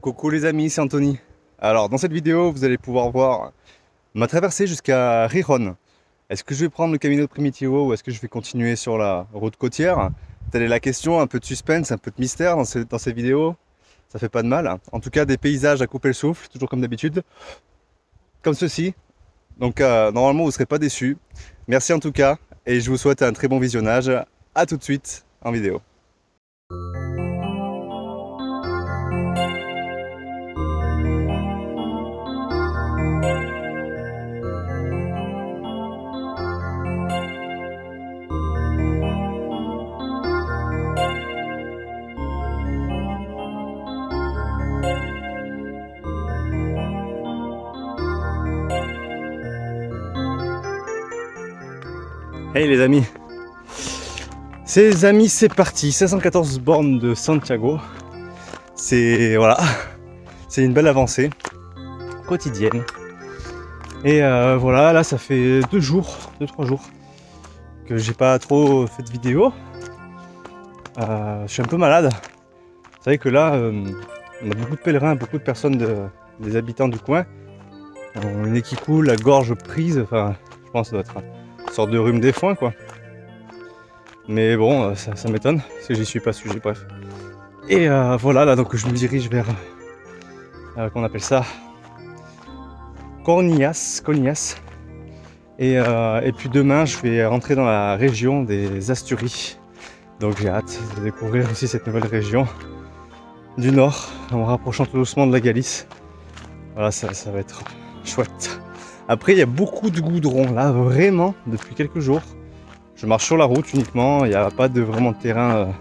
Coucou les amis, c'est Anthony. Alors dans cette vidéo, vous allez pouvoir voir ma traversée jusqu'à Riron. Est-ce que je vais prendre le Camino Primitivo ou est-ce que je vais continuer sur la route côtière? Telle est la question, un peu de suspense, un peu de mystère dans ces vidéos. Ça fait pas de mal. En tout cas, des paysages à couper le souffle, toujours comme d'habitude. Comme ceci. Donc normalement, vous ne serez pas déçus. Merci en tout cas et je vous souhaite un très bon visionnage. A tout de suite en vidéo. Hey les amis, c'est parti, 514 bornes de Santiago. C'est voilà, c'est une belle avancée quotidienne. Et voilà, là ça fait 2-3 jours que j'ai pas trop fait de vidéo. Je suis un peu malade. Vous savez que là, on a beaucoup de pèlerins, beaucoup de personnes, des habitants du coin. On a le nez qui coule, la gorge prise, enfin je pense que ça doit être une sorte de rhume des foins quoi. Mais bon, ça m'étonne, parce que j'y suis pas sujet, bref. Et voilà, là donc je me dirige vers, qu'on appelle ça, Cornillas. Et puis demain, je vais rentrer dans la région des Asturies. Donc j'ai hâte de découvrir aussi cette nouvelle région du nord, en me rapprochant tout doucement de la Galice. Voilà, ça va être chouette. Après, il y a beaucoup de goudron, là, vraiment, depuis quelques jours. Je marche sur la route uniquement, il n'y a pas de vraiment de terrain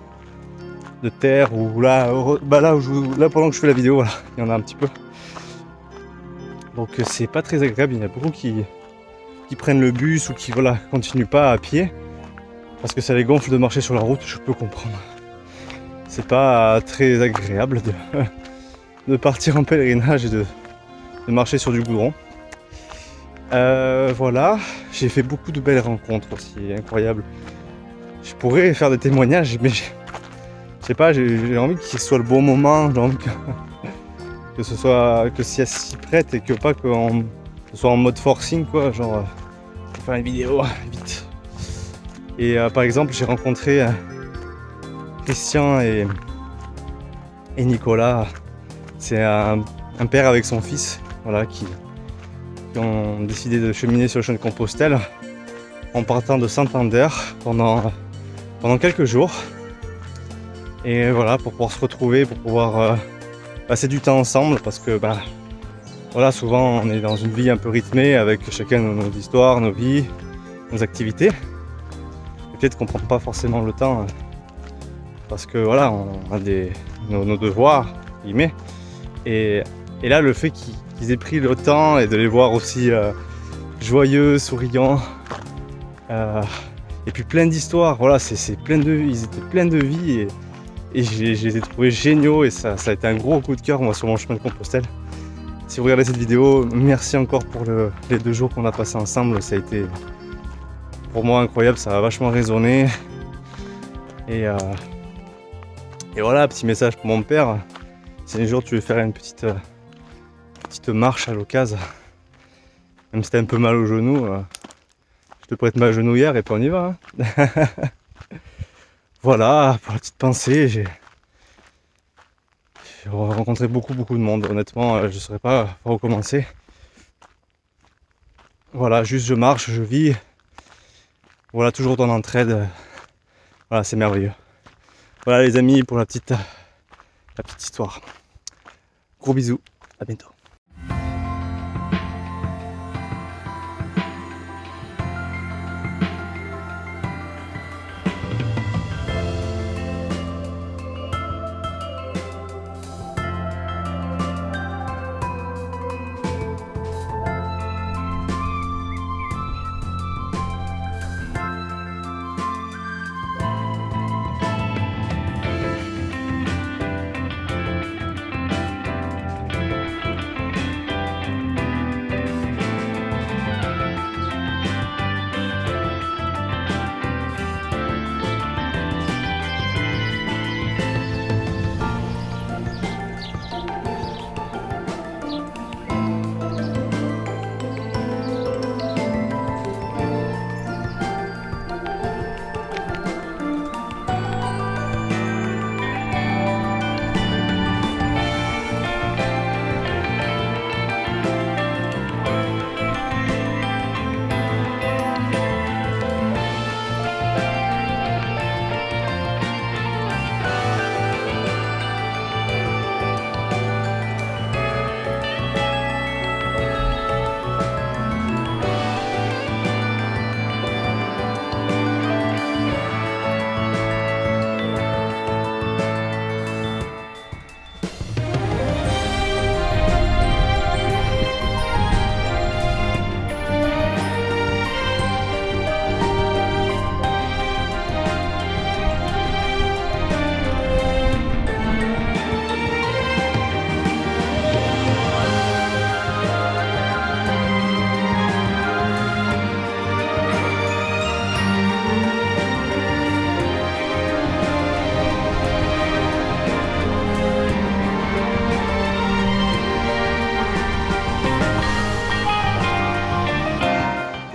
de terre ou là, là pendant que je fais la vidéo, voilà, il y en a un petit peu. Donc c'est pas très agréable, il y en a beaucoup qui prennent le bus ou qui voilà, continuent pas à pied parce que ça les gonfle de marcher sur la route, je peux comprendre. C'est pas très agréable de partir en pèlerinage et de marcher sur du goudron. Voilà, j'ai fait beaucoup de belles rencontres aussi, incroyables. Je pourrais faire des témoignages, mais je sais pas, j'ai envie que ce soit le bon moment, j'ai envie que ce soit, que si elle s'y prête et que pas que ce soit en mode forcing quoi, genre pour faire une vidéo vite. Et par exemple, j'ai rencontré Christian et Nicolas, c'est un père avec son fils, voilà, qui ont décidé de cheminer sur le chemin de Compostelle en partant de Santander pendant quelques jours. Et voilà, pour pouvoir se retrouver, pour pouvoir passer du temps ensemble, parce que bah, voilà, souvent on est dans une vie un peu rythmée avec chacun nos histoires, nos vies, nos activités. Et peut-être qu'on prend pas forcément le temps parce que voilà, on a nos devoirs, guillemets. Et là, le fait qu'ils aient pris le temps et de les voir aussi joyeux, souriants, et puis plein d'histoires, voilà, c'est plein de vie, ils étaient pleins de vie et je les ai trouvés géniaux et ça a été un gros coup de cœur moi sur mon chemin de Compostelle. Si vous regardez cette vidéo, merci encore pour les 2 jours qu'on a passés ensemble, ça a été pour moi incroyable, ça a vachement résonné. Et voilà, petit message pour mon père, si un jour tu veux faire une petite marche à l'occasion, même si t'as un peu mal au genou, je te prête ma genouillère et puis on y va. Hein. Voilà, pour la petite pensée, j'ai rencontré beaucoup de monde. Honnêtement, je ne saurais pas par où commencer. Voilà, juste je marche, je vis. Voilà, toujours dans l'entraide. Voilà, c'est merveilleux. Voilà les amis pour la petite histoire. Gros bisous, à bientôt.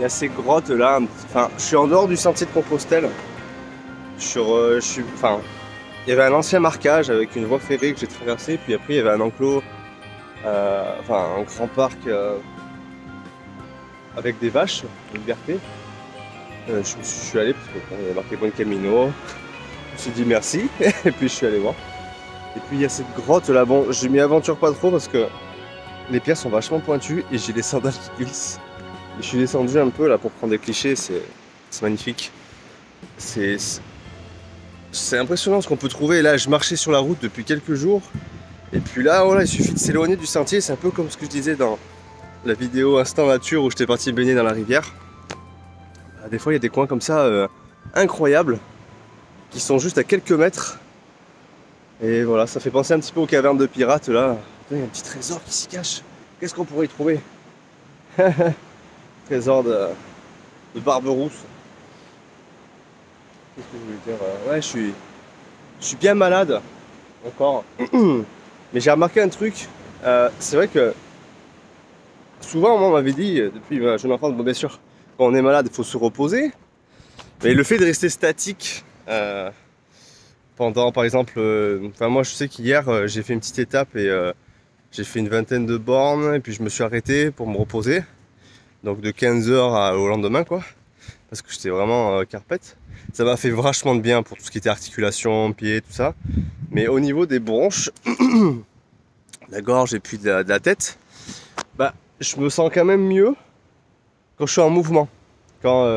y a ces grottes là, enfin je suis en dehors du sentier de Compostelle. Enfin, il y avait un ancien marquage avec une voie ferrée que j'ai traversée, puis après il y avait un enclos, enfin un grand parc avec des vaches de liberté. Je suis allé parce qu'il y avait marqué Buen Camino. Je me suis dit merci et puis je suis allé voir. Et puis il y a cette grotte là, bon je m'y aventure pas trop parce que les pierres sont vachement pointues et j'ai les sandales qui glissent. Et je suis descendu un peu là pour prendre des clichés, c'est magnifique. C'est impressionnant ce qu'on peut trouver. Là je marchais sur la route depuis quelques jours. Et puis là voilà, il suffit de s'éloigner du sentier, c'est un peu comme ce que je disais dans la vidéo Instant Nature où j'étais parti baigner dans la rivière. Des fois il y a des coins comme ça incroyables qui sont juste à quelques mètres. Et voilà, ça fait penser un petit peu aux cavernes de pirates là. Il y a un petit trésor qui s'y cache. Qu'est-ce qu'on pourrait y trouver? Trésor de Barberousse. Qu'est-ce que je voulais dire? Ouais, je suis bien malade encore. Mais j'ai remarqué un truc. C'est vrai que souvent, on m'avait dit, depuis ma jeune enfance, bon, bien sûr, quand on est malade, il faut se reposer. Mais le fait de rester statique pendant, par exemple, enfin moi je sais qu'hier j'ai fait une petite étape et j'ai fait une vingtaine de bornes et puis je me suis arrêté pour me reposer. Donc de 15h au lendemain quoi. Parce que j'étais vraiment carpette. Ça m'a fait vachement de bien pour tout ce qui était articulation, pied, tout ça. Mais au niveau des bronches, la gorge et puis de la tête, bah je me sens quand même mieux quand je suis en mouvement. Quand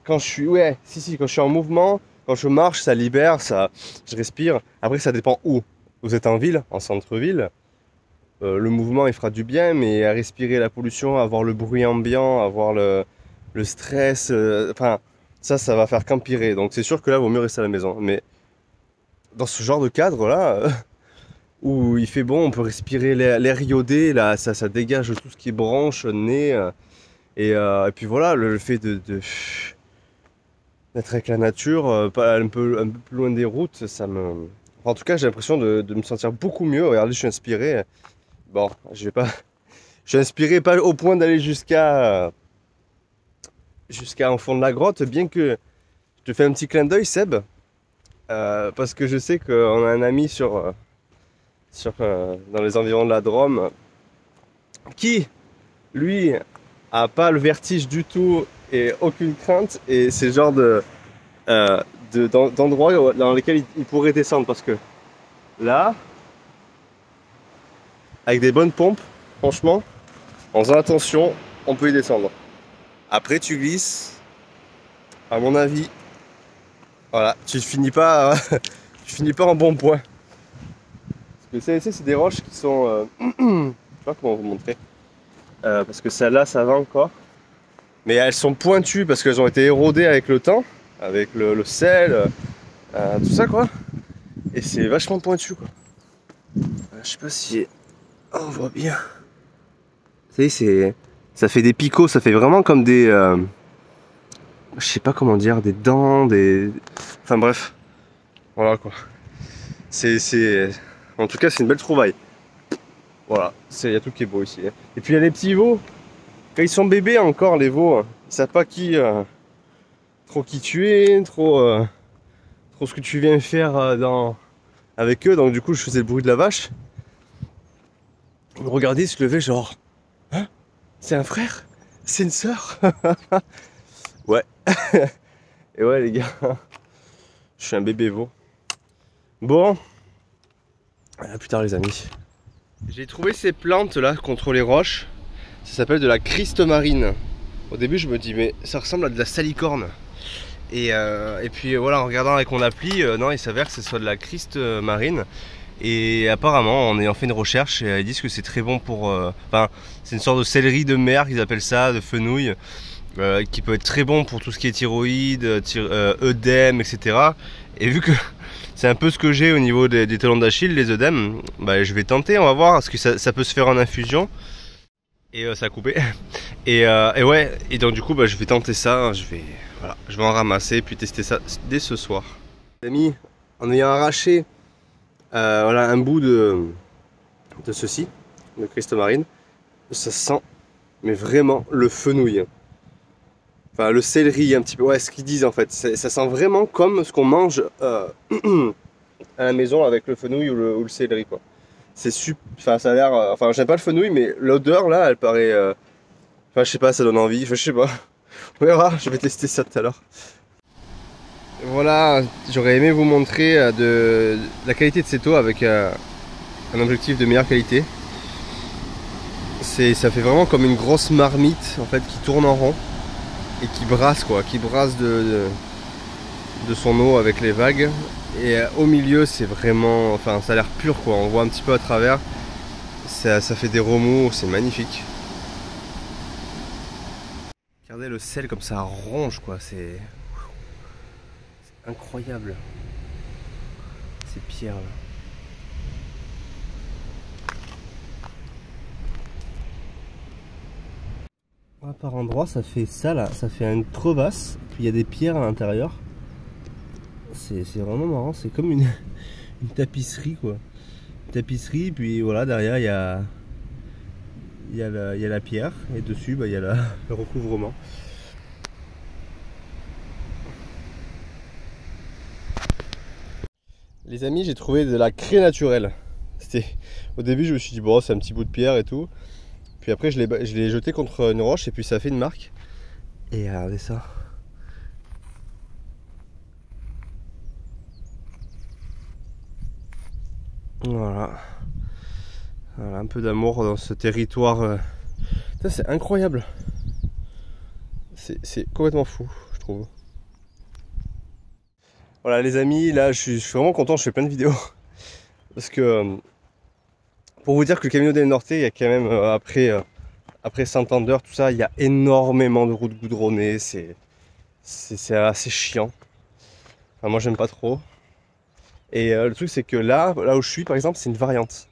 je suis. Ouais, si, quand je suis en mouvement, quand je marche, ça libère, je respire. Après ça dépend où. Vous êtes en ville, en centre-ville, le mouvement il fera du bien, mais à respirer la pollution, avoir le bruit ambiant, avoir le stress, enfin ça va faire qu'empirer. Donc c'est sûr que là, il vaut mieux rester à la maison. Mais dans ce genre de cadre là, où il fait bon, on peut respirer l'air iodé, là, ça dégage tout ce qui est branche, nez, et puis voilà, le fait d'être avec la nature, pas un peu plus loin des routes, ça me... En tout cas, j'ai l'impression de me sentir beaucoup mieux. Regardez, je suis inspiré. Bon, je vais pas... Je suis inspiré pas au point d'aller jusqu'à en fond de la grotte, bien que je te fais un petit clin d'œil, Seb, parce que je sais qu'on a un ami dans les environs de la Drôme qui, lui, a pas le vertige du tout et aucune crainte, et c'est le genre d'endroits dans lesquels il pourrait descendre, parce que là, avec des bonnes pompes, franchement, en faisant attention, on peut y descendre. Après tu glisses, à mon avis, voilà, tu finis pas en bon point. Parce que c'est des roches qui sont, je sais pas comment vous montrer, parce que celle-là ça va encore, mais elles sont pointues parce qu'elles ont été érodées avec le temps, avec le sel, tout ça quoi, et c'est vachement pointu quoi. Je sais pas si on voit bien. Vous savez, ça fait des picots, ça fait vraiment comme des, je sais pas comment dire, des dents, enfin bref, voilà quoi. En tout cas c'est une belle trouvaille. Voilà, il y a tout qui est beau ici. Et puis il y a les petits veaux. Quand ils sont bébés encore, les veaux, ils savent pas trop qui tu es, trop ce que tu viens faire avec eux. Donc du coup je faisais le bruit de la vache. Regardez, ils se levaient genre, hein, c'est un frère? C'est une sœur? Ouais. Et ouais les gars, je suis un bébé veau. Bon, à plus tard les amis. J'ai trouvé ces plantes là contre les roches. Ça s'appelle de la Christe marine. Au début je me dis mais ça ressemble à de la salicorne. Et puis voilà, en regardant avec mon appli, non, il s'avère que ce soit de la Christe marine. Et apparemment, en ayant fait une recherche, ils disent que c'est très bon pour... Enfin, c'est une sorte de céleri de mer qu'ils appellent ça, de fenouil, qui peut être très bon pour tout ce qui est thyroïde, œdème, etc. Et vu que c'est un peu ce que j'ai au niveau des talons d'Achille, les œdèmes, bah, je vais tenter, on va voir, parce que ça peut se faire en infusion. Et ça a coupé. Et ouais, et donc du coup, bah, je vais tenter ça, je vais en ramasser et puis tester ça dès ce soir. Les amis, en ayant arraché voilà, un bout de ceci, de Christe marine, ça sent mais vraiment le fenouil. Enfin, le céleri un petit peu, ouais, ce qu'ils disent en fait. Ça sent vraiment comme ce qu'on mange à la maison avec le fenouil ou le céleri, quoi. C'est super, enfin, ça a l'air, enfin, j'aime pas le fenouil, mais l'odeur là, elle paraît, enfin, je sais pas, ça donne envie, enfin, je sais pas. On verra, je vais tester ça tout à l'heure. Voilà, j'aurais aimé vous montrer de la qualité de cette eau avec un objectif de meilleure qualité. Ça fait vraiment comme une grosse marmite en fait qui tourne en rond et qui brasse quoi, qui brasse de son eau avec les vagues. Et au milieu c'est vraiment, enfin ça a l'air pur quoi, on voit un petit peu à travers. Ça fait des remous, c'est magnifique. Regardez le sel comme ça ronge quoi, c'est incroyable. Ces pierres là. Par endroit ça fait ça là, ça fait une crevasse, puis il y a des pierres à l'intérieur. C'est vraiment marrant, c'est comme une tapisserie quoi. Une tapisserie, puis voilà, derrière il y a la pierre, et dessus bah, il y a le recouvrement. Les amis, j'ai trouvé de la craie naturelle. Au début je me suis dit bon c'est un petit bout de pierre et tout. Puis après je l'ai jeté contre une roche et puis ça a fait une marque. Et regardez ça. Voilà. Voilà, un peu d'amour dans ce territoire. C'est incroyable. C'est complètement fou, je trouve. Voilà les amis, là je suis vraiment content, je fais plein de vidéos. Parce que pour vous dire que le Camino del Norte, il y a quand même après Santander, tout ça, il y a énormément de routes goudronnées, c'est assez chiant. Enfin, moi j'aime pas trop. Et le truc c'est que là où je suis par exemple, c'est une variante.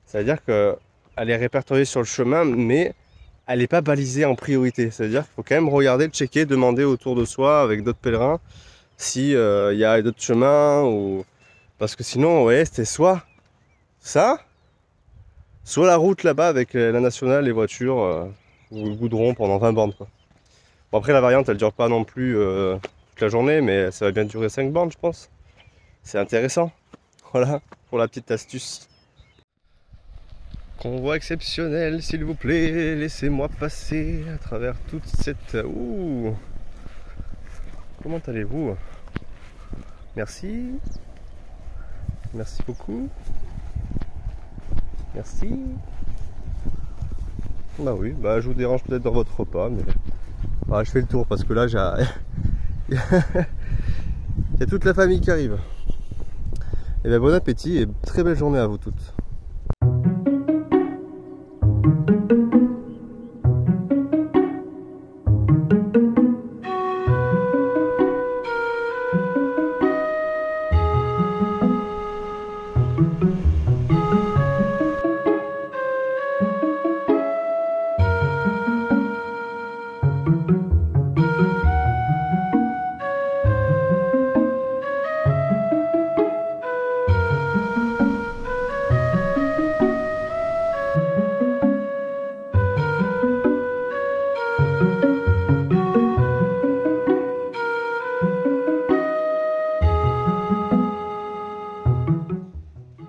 C'est-à-dire qu'elle est répertoriée sur le chemin, mais elle n'est pas balisée en priorité. C'est-à-dire qu'il faut quand même regarder, checker, demander autour de soi avec d'autres pèlerins si il y a d'autres chemins ou... Parce que sinon, ouais, c'était soit ça, soit la route là-bas avec la nationale, les voitures, ou le goudron pendant 20 bornes, quoi. Bon, après, la variante, elle dure pas non plus toute la journée, mais ça va bien durer 5 bornes, je pense. C'est intéressant. Voilà, pour la petite astuce. Convoi exceptionnel, s'il vous plaît, laissez-moi passer à travers toute cette... Ouh. Comment allez-vous? Merci. Merci beaucoup. Merci. Bah oui, bah je vous dérange peut-être dans votre repas, mais bah, je fais le tour parce que là il y a toute la famille qui arrive. Et bien bon appétit et très belle journée à vous toutes.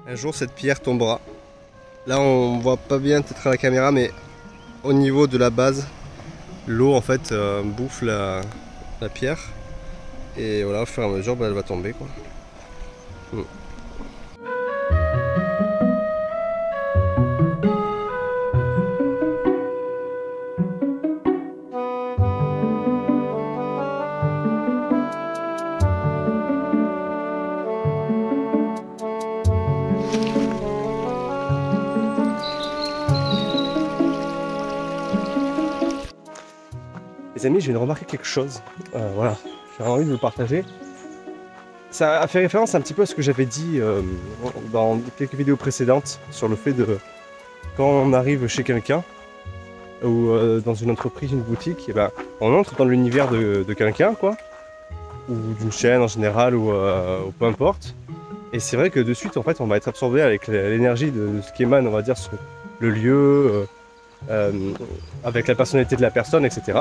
Un jour cette pierre tombera. Là on voit pas bien peut-être à la caméra, mais au niveau de la base, l'eau en fait bouffe la pierre. Et voilà, au fur et à mesure, bah, elle va tomber quoi. Les amis, j'ai remarqué quelque chose. Voilà, j'ai envie de vous le partager. Ça a fait référence un petit peu à ce que j'avais dit dans quelques vidéos précédentes sur le fait de quand on arrive chez quelqu'un ou dans une entreprise, une boutique, et ben, on entre dans l'univers de quelqu'un, quoi, ou d'une chaîne en général, ou peu importe. Et c'est vrai que de suite, en fait, on va être absorbé avec l'énergie de ce qui émane, on va dire, sur le lieu, euh, avec la personnalité de la personne, etc.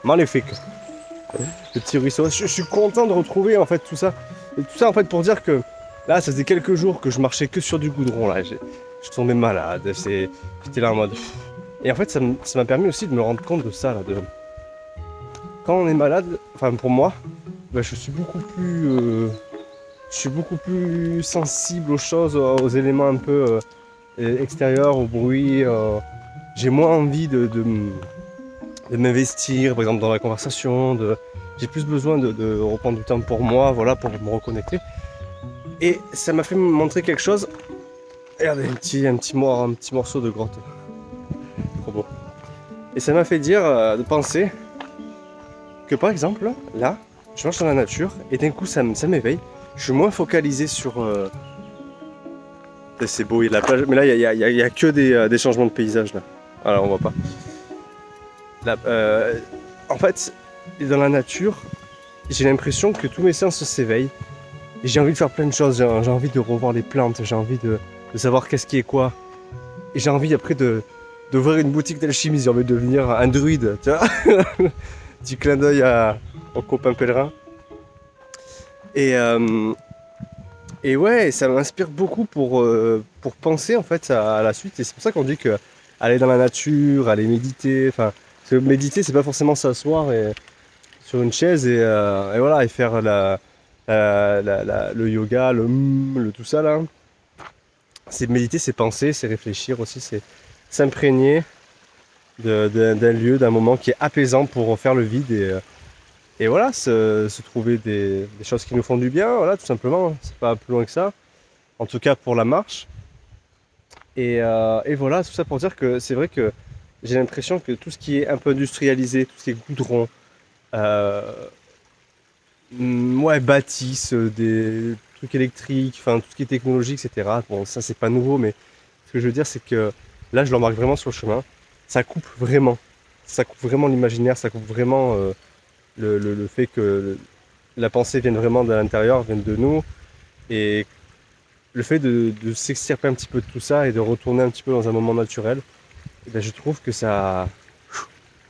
Maléfique. Le petit ruisseau. Je suis content de retrouver en fait tout ça. Et tout ça en fait pour dire que là, ça faisait quelques jours que je marchais que sur du goudron là. Je tombais malade. J'étais là en mode. Et en fait, ça m'a permis aussi de me rendre compte de ça là. Quand on est malade, enfin pour moi, bah, je suis beaucoup plus sensible aux choses, aux éléments un peu extérieurs, au bruit. J'ai moins envie de m'investir, par exemple, dans la conversation. J'ai plus besoin de reprendre du temps pour moi, voilà, pour me reconnecter. Et ça m'a fait me montrer quelque chose. Regardez, un petit morceau de grotte. Trop beau. Et ça m'a fait dire, de penser que par exemple, là, je marche dans la nature et d'un coup ça m'éveille. Je suis moins focalisé sur. C'est beau, il y a de la plage, mais là il y a que des changements de paysage là. Alors on voit pas. Là, en fait, dans la nature, j'ai l'impression que tous mes sens s'éveillent. Et j'ai envie de faire plein de choses. J'ai envie de revoir les plantes, j'ai envie de savoir qu'est-ce qui est quoi. Et j'ai envie après d'ouvrir une boutique d'alchimie, j'ai envie de devenir un druide, tu vois. Petit clin d'œil au copain pèlerin. Et ouais, ça m'inspire beaucoup pour penser en fait à la suite. Et c'est pour ça qu'on dit que aller dans la nature, aller méditer, enfin, parce que méditer c'est pas forcément s'asseoir sur une chaise et voilà et faire le yoga, le tout ça là. C'est méditer, c'est penser, c'est réfléchir aussi, c'est s'imprégner d'un lieu, d'un moment qui est apaisant pour faire le vide et voilà, se trouver des choses qui nous font du bien, voilà, tout simplement. C'est pas plus loin que ça. En tout cas pour la marche. Et voilà, tout ça pour dire que c'est vrai que j'ai l'impression que tout ce qui est un peu industrialisé, tout ce qui est goudron, euh, ouais, bâtisse, des trucs électriques, enfin tout ce qui est technologique, etc. Bon, ça c'est pas nouveau, mais ce que je veux dire, c'est que là, je l'embarque vraiment sur le chemin. Ça coupe vraiment. Ça coupe vraiment l'imaginaire, ça coupe vraiment le fait que la pensée vienne vraiment de l'intérieur, vienne de nous. Et le fait de s'extirper un petit peu de tout ça et de retourner un petit peu dans un moment naturel, eh ben, je trouve que ça.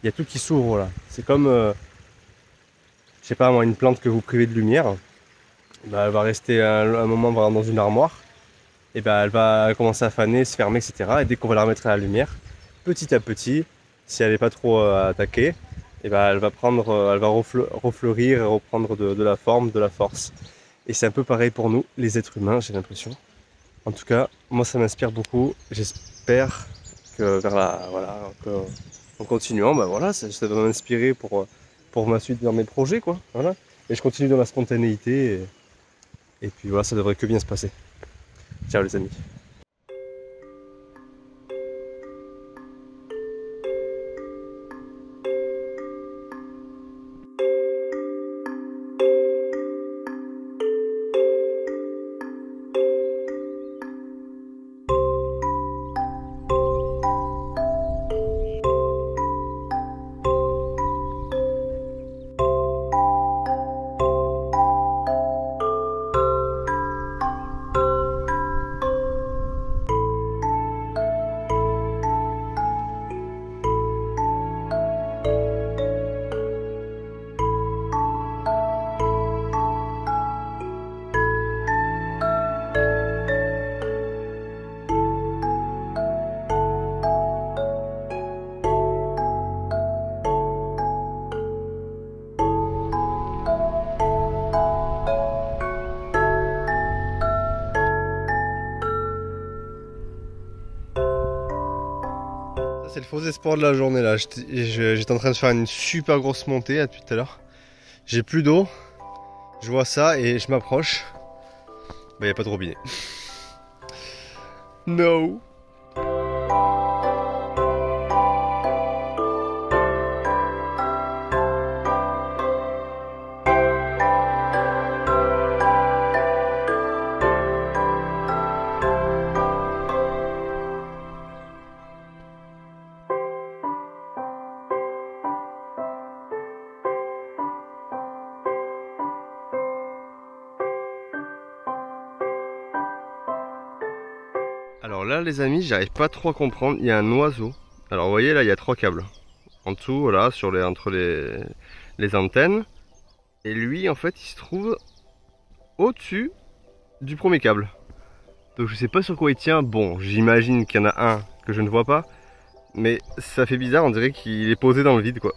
Il y a tout qui s'ouvre là. C'est comme, je sais pas moi, une plante que vous privez de lumière. Ben, elle va rester un moment dans une armoire. Et ben, elle va commencer à faner, se fermer, etc. Et dès qu'on va la remettre à la lumière, petit à petit, si elle n'est pas trop attaquée, et ben, elle va refleurir et reprendre de la forme, de la force. Et c'est un peu pareil pour nous, les êtres humains, j'ai l'impression. En tout cas, moi ça m'inspire beaucoup. J'espère que voilà, en continuant, bah voilà, ça va m'inspirer pour ma suite dans mes projets, quoi. Voilà. Et je continue dans la spontanéité et puis voilà, ça devrait que bien se passer. Ciao les amis. C'est le faux espoir de la journée là. J'étais en train de faire une super grosse montée là, depuis tout à l'heure. J'ai plus d'eau. Je vois ça et je m'approche. Bah y a pas de robinet. No. Alors là les amis, j'arrive pas trop à comprendre, il y a un oiseau. Alors vous voyez là il y a 3 câbles. En dessous, voilà, entre les antennes. Et lui en fait il se trouve au-dessus du premier câble. Donc je sais pas sur quoi il tient. Bon, j'imagine qu'il y en a un que je ne vois pas. Mais ça fait bizarre, on dirait qu'il est posé dans le vide quoi.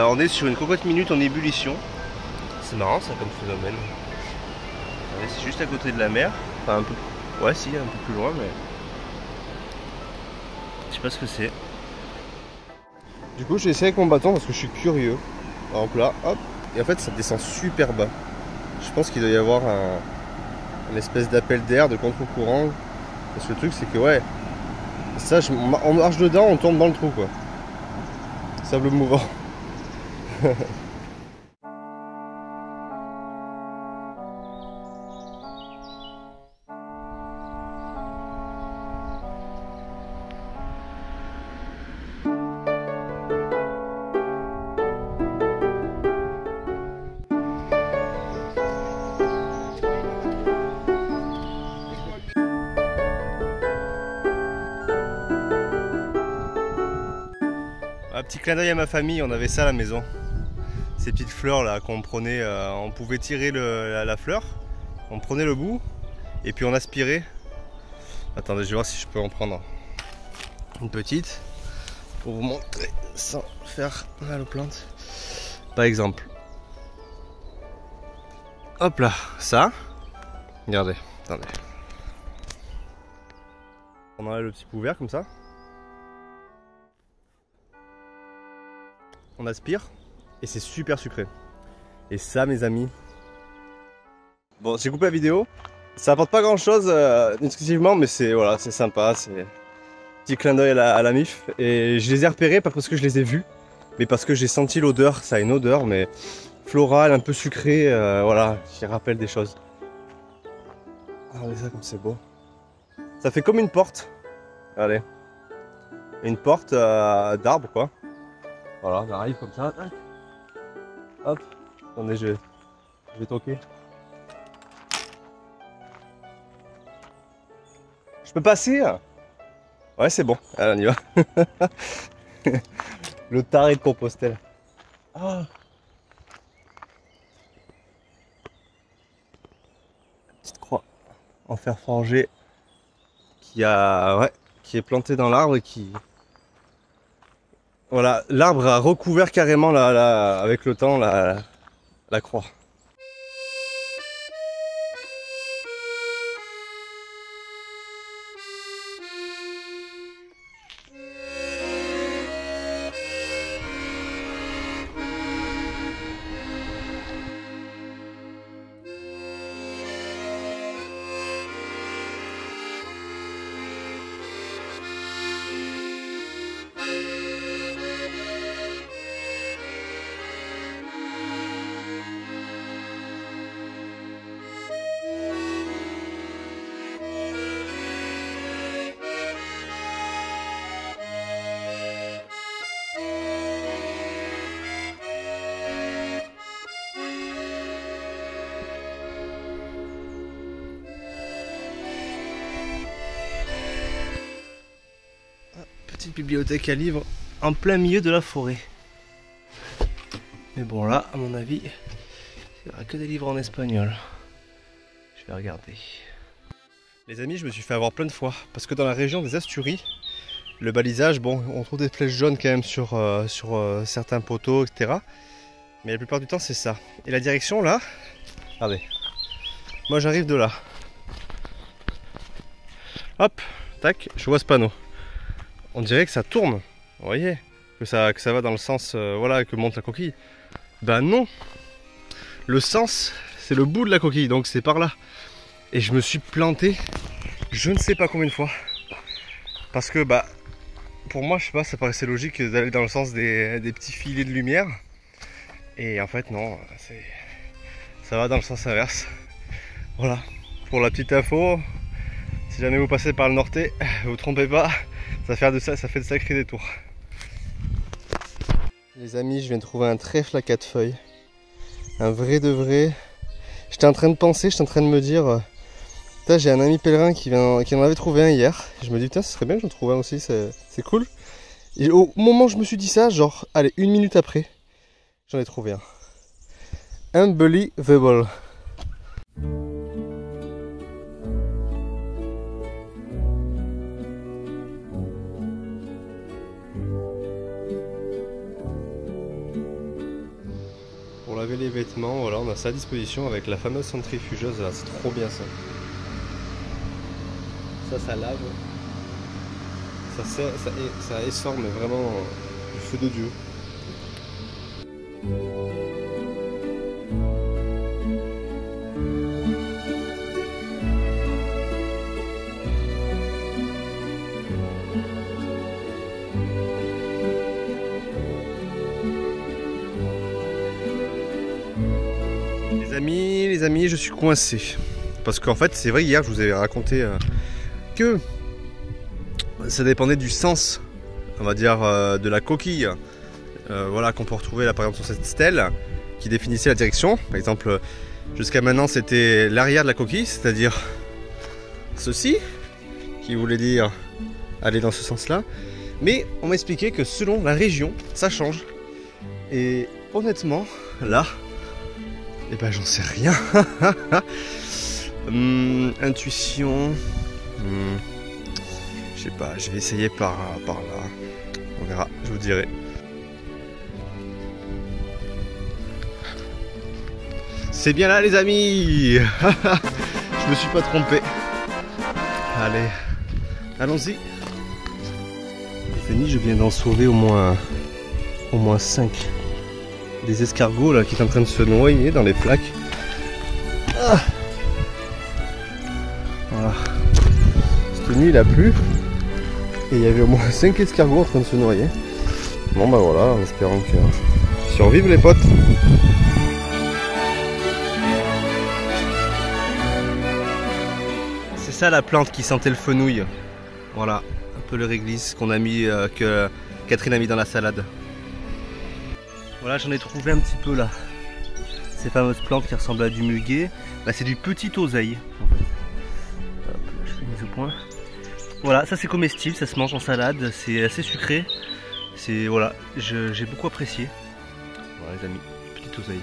On est sur une cocotte minute en ébullition. C'est marrant ça comme phénomène. C'est juste à côté de la mer. Enfin un peu. Ouais si, un peu plus loin mais. Je sais pas ce que c'est. Du coup j'ai essayé avec mon bâton parce que je suis curieux. Par exemple là, hop. Et en fait ça descend super bas. Je pense qu'il doit y avoir une espèce d'appel d'air, de contre-courant. Parce que le truc c'est que ouais. Ça on marche dedans, on tombe dans le trou quoi. Sable mouvant. Un petit clin d'œil à ma famille, on avait ça à la maison. Ces petites fleurs là qu'on prenait, on pouvait tirer la fleur, on prenait le bout et puis on aspirait. Attendez, je vais voir si je peux en prendre une petite pour vous montrer sans faire mal aux plantes. Par exemple, hop là, ça, regardez, attendez. On enlève le petit bout vert comme ça. On aspire et c'est super sucré. Et ça mes amis. Bon, j'ai coupé la vidéo. Ça apporte pas grand chose exclusivement, mais c'est voilà, c'est sympa. C'est un petit clin d'œil à la MIF. Et je les ai repérés pas parce que je les ai vus, mais parce que j'ai senti l'odeur. Ça a une odeur, mais florale, un peu sucrée. Voilà, qui rappelle des choses. Regardez ça comme c'est beau. Ça fait comme une porte. Regardez. Une porte d'arbre quoi. Voilà, on arrive comme ça. Hop. Attendez, je vais toquer. Je peux passer? Ouais, c'est bon. Allez, on y va. Le taré de Compostelle. Ah. Petite croix en fer forgé qui est plantée dans l'arbre et qui... Voilà, l'arbre a recouvert carrément avec le temps la croix. Petite bibliothèque à livres en plein milieu de la forêt. Mais bon là, à mon avis, il n'y aura que des livres en espagnol. Je vais regarder. Les amis, je me suis fait avoir plein de fois. Parce que dans la région des Asturies, le balisage, bon, on trouve des flèches jaunes quand même sur certains poteaux, etc. Mais la plupart du temps, c'est ça. Et la direction là, regardez. Moi j'arrive de là. Hop, tac, je vois ce panneau. On dirait que ça tourne, vous voyez, que ça va dans le sens voilà, que monte la coquille. Ben non, le sens c'est le bout de la coquille, donc c'est par là. Et je me suis planté je ne sais pas combien de fois. Parce que bah pour moi, je sais pas, ça paraissait logique d'aller dans le sens des petits filets de lumière. Et en fait, non, ça va dans le sens inverse. Voilà, pour la petite info, si jamais vous passez par le Nortais, vous trompez pas, ça fait de sacrés détours. Les amis, je viens de trouver un trèfle à 4 feuilles. Un vrai de vrai. J'étais en train de penser, j'étais en train de me dire, j'ai un ami pèlerin qui en avait trouvé un hier. Je me dis, putain, ce serait bien que j'en trouve un aussi, c'est cool. Et au moment où je me suis dit ça, genre, allez, 1 minute après, j'en ai trouvé un. Unbelievable. Pour laver les vêtements, voilà, on a ça à disposition avec la fameuse centrifugeuse là, c'est trop bien ça. Ça lave. Ça essore mais vraiment du feu de Dieu. Les amis, je suis coincé. Parce qu'en fait, c'est vrai, hier, je vous avais raconté que ça dépendait du sens, on va dire, de la coquille. Voilà, qu'on peut retrouver là, par exemple, sur cette stèle qui définissait la direction. Par exemple, jusqu'à maintenant, c'était l'arrière de la coquille, c'est-à-dire ceci, qui voulait dire aller dans ce sens-là. Mais on m'a expliqué que selon la région, ça change. Et honnêtement, là, eh ben j'en sais rien. Intuition. Je sais pas, je vais essayer par là. On verra, je vous dirai. C'est bien là les amis. Je me suis pas trompé. Allez, allons-y. Les amis, je viens d'en sauver au moins 5. Des escargots là qui sont en train de se noyer dans les flaques. Ah, voilà. Cette nuit il a plu et il y avait au moins 5 escargots en train de se noyer. Bon bah voilà, en espérant que survivent les potes. C'est ça la plante qui sentait le fenouil. Voilà, un peu le réglisse qu'on a mis, que Catherine a mis dans la salade. Voilà, j'en ai trouvé un petit peu là. Ces fameuses plantes qui ressemblent à du muguet. Là, c'est du petit oseille. En fait. Hop, là, je fais une mise au point. Voilà, ça c'est comestible, ça se mange en salade. C'est assez sucré. C'est voilà, j'ai beaucoup apprécié. Voilà les amis, petit oseille.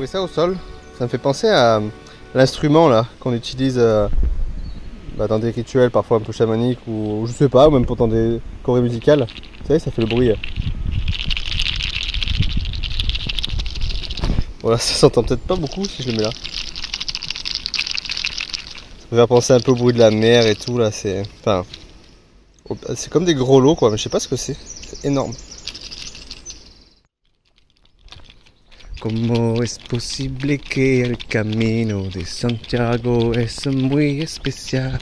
Ça au sol, ça me fait penser à l'instrument là qu'on utilise dans des rituels parfois un peu chamaniques ou je sais pas, ou même pendant des chorés musicales. Vous savez, ça fait le bruit. Voilà, ça s'entend peut-être pas beaucoup si je le mets là. Ça me fait penser un peu au bruit de la mer et tout là, c'est comme des gros lots quoi, mais je sais pas ce que c'est énorme. ¿Cómo es posible que el camino de Santiago es muy especial?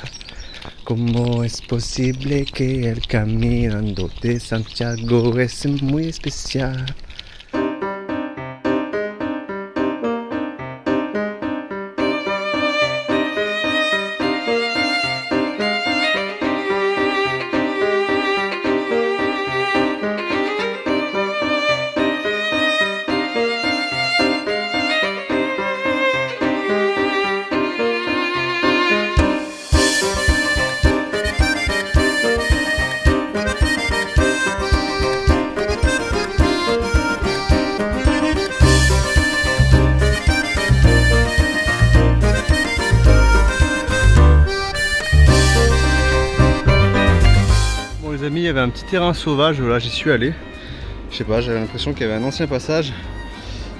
¿Cómo es posible que el caminando de Santiago es muy especial? Les amis, il y avait un petit terrain sauvage, là j'y suis allé. Je sais pas, j'avais l'impression qu'il y avait un ancien passage.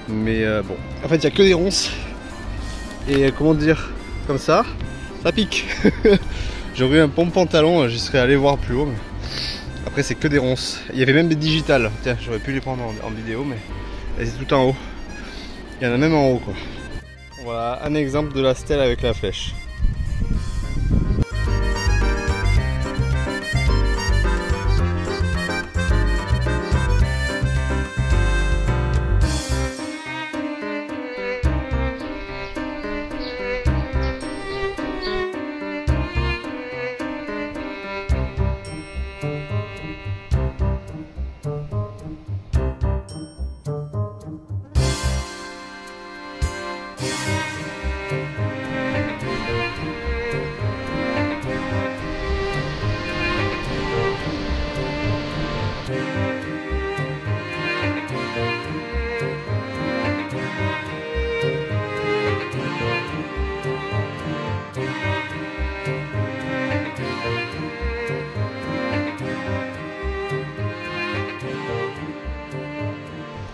Mais bon, en fait il n'y a que des ronces. Et comment dire, comme ça pique. J'aurais eu un pompe pantalon, j'y serais allé voir plus haut. Mais... après c'est que des ronces. Il y avait même des digitales. Tiens, j'aurais pu les prendre en vidéo, mais elles étaient tout en haut. Il y en a même en haut quoi. Voilà un exemple de la stèle avec la flèche.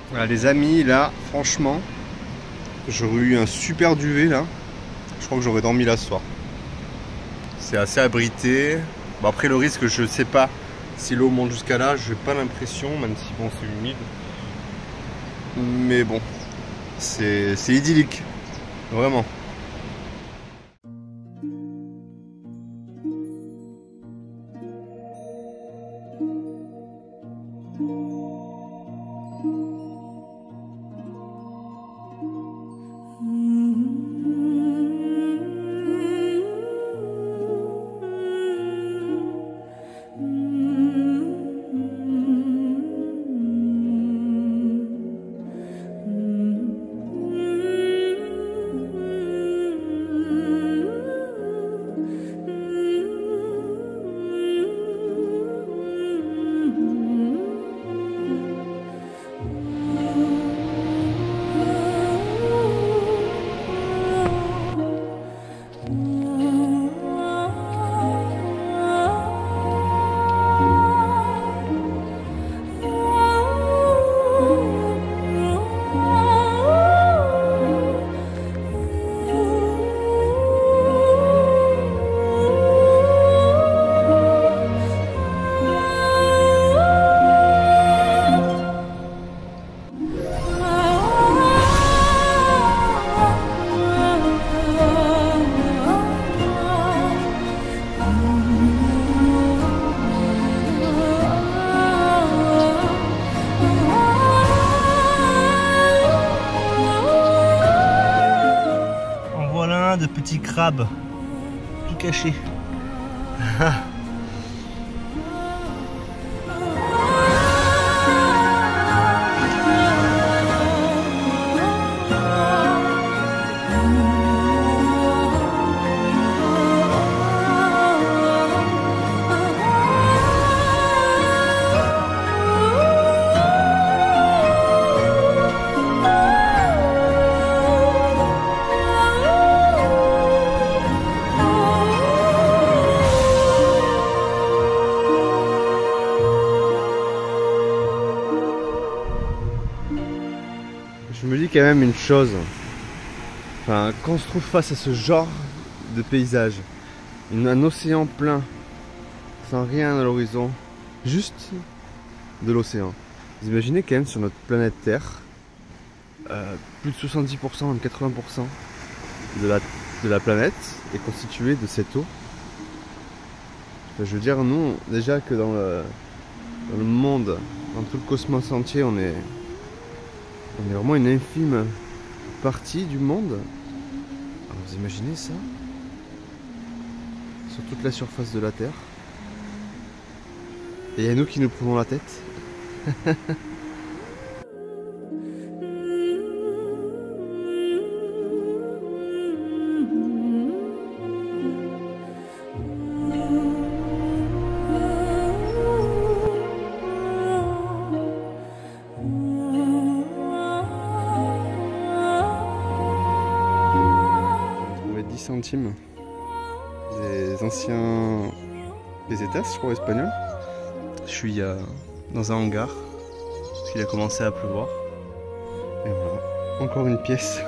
Voilà les amis, là franchement j'aurais eu un super duvet là. Je crois que j'aurais dormi là ce soir. C'est assez abrité. Bon, après le risque, je sais pas si l'eau monte jusqu'à là, j'ai pas l'impression, même si bon c'est humide. Mais bon, c'est idyllique, vraiment. De petits crabes tout cachés. Je me dis quand même une chose, enfin, quand on se trouve face à ce genre de paysage, un océan plein, sans rien à l'horizon, juste de l'océan. Vous imaginez quand même sur notre planète Terre, plus de 70%, même 80% de la planète est constituée de cette eau. Je veux dire, nous, déjà que dans le monde, dans tout le cosmos entier, on est vraiment une infime partie du monde. Alors vous imaginez ça? Sur toute la surface de la Terre. Et il y a nous qui nous prenons la tête. Centimes des anciens pesetas, je crois, espagnols. Je suis dans un hangar parce qu'il a commencé à pleuvoir. Et voilà, encore une pièce.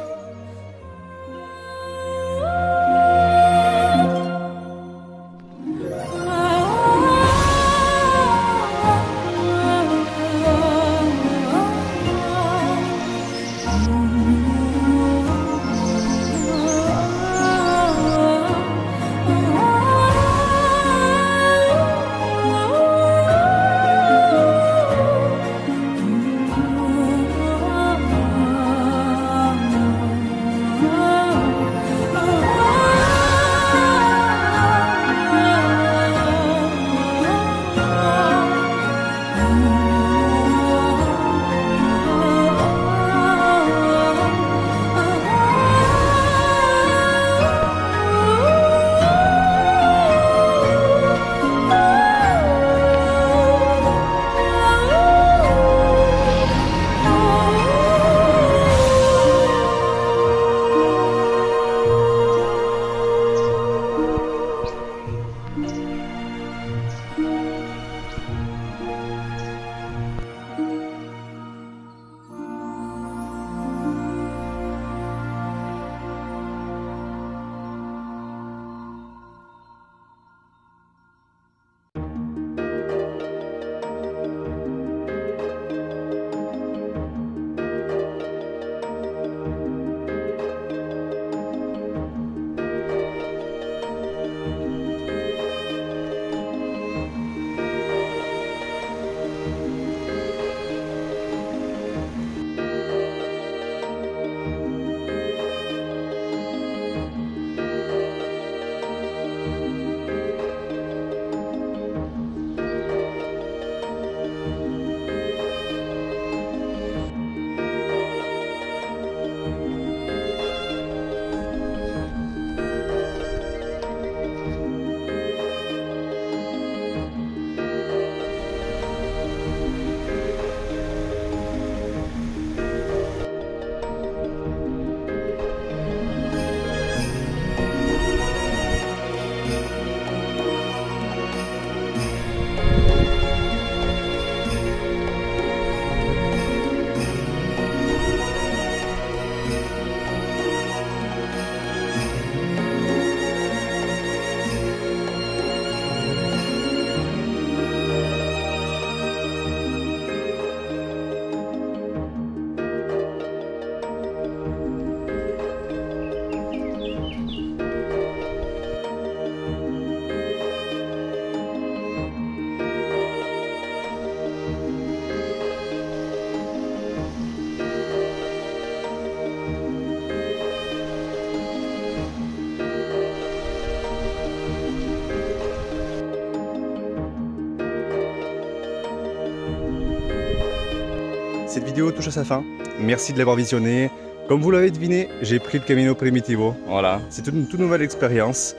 Cette vidéo touche à sa fin. Merci de l'avoir visionnée. Comme vous l'avez deviné, j'ai pris le Camino Primitivo. Voilà, c'est une toute nouvelle expérience.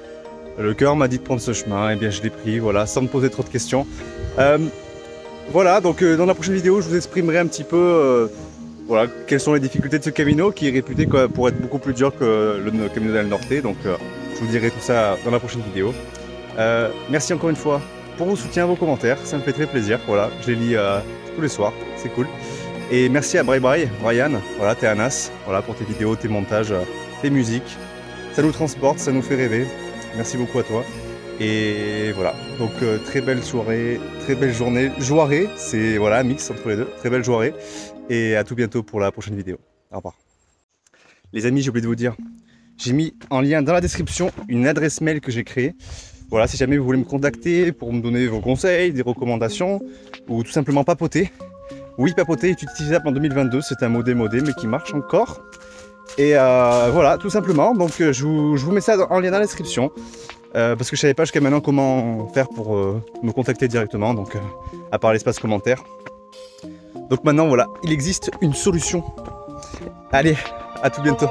Le cœur m'a dit de prendre ce chemin, et bien je l'ai pris, voilà, sans me poser trop de questions. Voilà, donc dans la prochaine vidéo, je vous exprimerai un petit peu voilà, quelles sont les difficultés de ce Camino, qui est réputé pour être beaucoup plus dur que le Camino del Norte. Donc je vous dirai tout ça dans la prochaine vidéo. Merci encore une fois pour vos soutiens, vos commentaires, ça me fait très plaisir. Voilà, je les lis tous les soirs, c'est cool. Et merci à Brian, voilà, t'es un as, voilà, pour tes vidéos, tes montages, tes musiques. Ça nous transporte, ça nous fait rêver. Merci beaucoup à toi. Et voilà, donc très belle soirée, très belle journée. Joirée, c'est voilà, un mix entre les deux. Très belle joirée. Et à tout bientôt pour la prochaine vidéo. Au revoir. Les amis, j'ai oublié de vous dire, j'ai mis en lien dans la description une adresse mail que j'ai créée Voilà, si jamais vous voulez me contacter pour me donner vos conseils, des recommandations, ou tout simplement papoter. Oui, papoter est utilisable en 2022, c'est un mot démodé mais qui marche encore. Et voilà, tout simplement, donc je vous mets ça en lien dans la description. Parce que je savais pas jusqu'à maintenant comment faire pour me contacter directement, donc à part l'espace commentaire. Donc maintenant voilà, il existe une solution. Allez, à tout bientôt.